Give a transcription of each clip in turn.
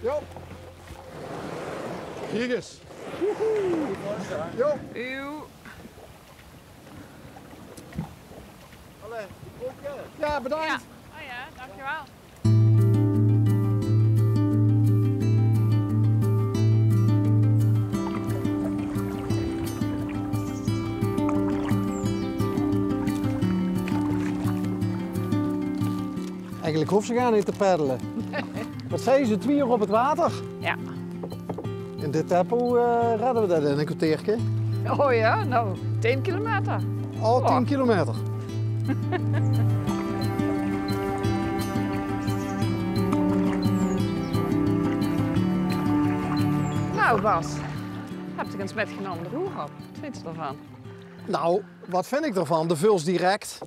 Jo. Kijk eens. Jo. Uw. Allee, ja, bedankt. Ja. Oh ja, dankjewel. Eigenlijk hoeft ze gaan niet te peddelen. Wat zei ze, 2 uur op het water? Ja. In dit tempo redden we dat in een kwartiertje. Oh ja, nou, 10 kilometer. Al 10 kilometer. Nou Bas, heb ik eens metgenomen de roer op. Wat vind je ervan? Nou, wat vind ik ervan? De Vuls Direct.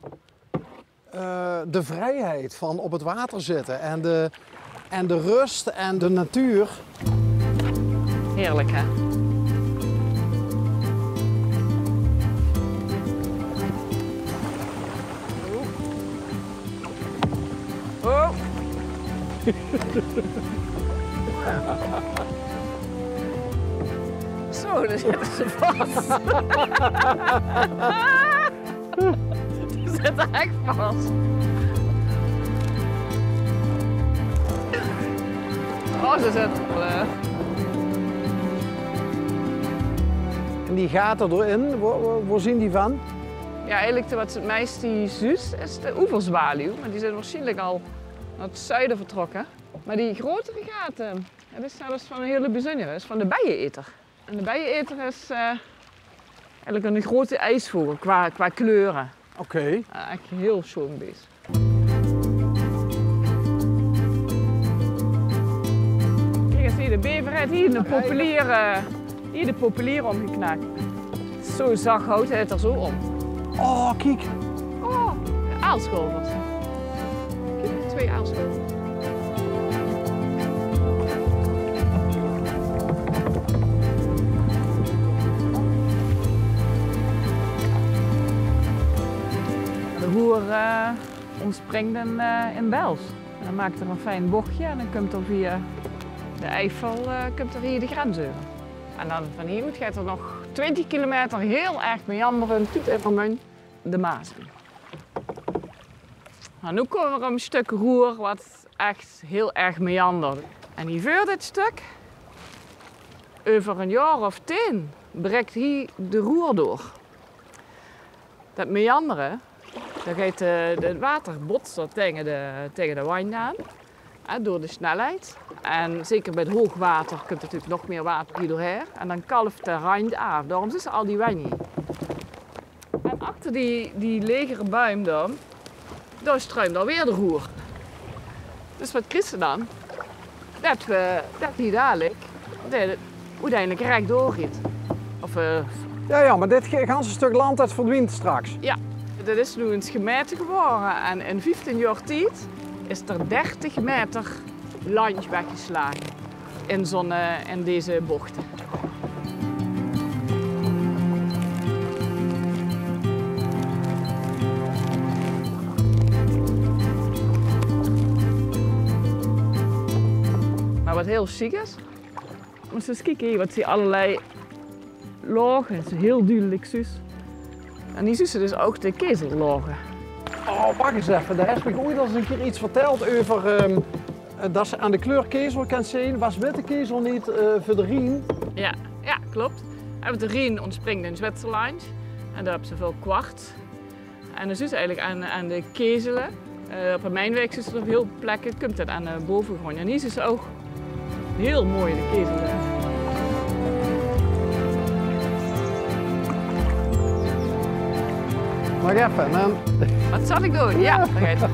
De vrijheid van op het water zitten en de rust en de natuur. Heerlijk hè? Oh. Zo, daar zitten ze vast. Die zitten echt vast. Oh, ze zitten wel. En die gaten erin, waar zien die van? Ja, eigenlijk wat het meest die zus is de oeverzwaluw. Maar die zijn waarschijnlijk al naar het zuiden vertrokken. Maar die grotere gaten, dat is zelfs van een hele bijzondere, dat is van de bijeneter. En de bijeneter is eigenlijk een grote ijsvogel qua kleuren. Oké. Echt heel schoon beest. Kijk eens hier, de bever heeft hier de populier omgeknakt. Zo zacht houdt hij het er zo om. Oh, kijk. Oh, aalscholvers. Kijk, 2 aalscholvers. De hoer ontspringt in Bels. En dan maakt er een fijn bochtje en dan komt er via de Eifel komt er hier de grens over. En dan van hieruit gaat er nog 20 kilometer heel erg meanderend tot in de Maas. Nou, nu komen we op een stuk roer wat echt heel erg meandert. En hier voor dit stuk, over een jaar of 10, breekt hier de roer door. Dat meanderen, dan gaat het water botsen tegen de wijn aan, door de snelheid. En zeker bij het hoogwater komt natuurlijk nog meer water hier doorheen. En dan kalft de rand af, daarom zitten al die wijn hier. En achter die legere buim dan, daar struimt alweer de roer. Dus wat krijg je dan? Dat die dadelijk uiteindelijk recht doorgaat. Ja, maar dit ganse stuk land dat verdwijnt straks. Ja, dit is nu een gemeente geworden en in 15 jaar tijd is er 30 meter land weggeslagen in deze bochten. Maar wat heel chic is, moet je eens kijken hier, wat zie je allerlei lagen, het is heel duidelijk zus. En die zussen dus ook de kezellagen. Oh, wacht eens even. Daar heb ik ooit al eens een keer iets verteld over dat ze aan de kleur kezel kan zien. Was witte kezel niet voor de Rijn? Ja, klopt. En de Rijn ontspringt in Zwitserland en daar hebben ze veel kwart. En dan zus eigenlijk aan de kezelen. Op een mijnwerk zitten er op heel veel plekken, komt dat aan de bovengrond. En hier is ze ook heel mooi, de kezelen. Mag even, man. Wat zal ik doen? Ja, dat gaat.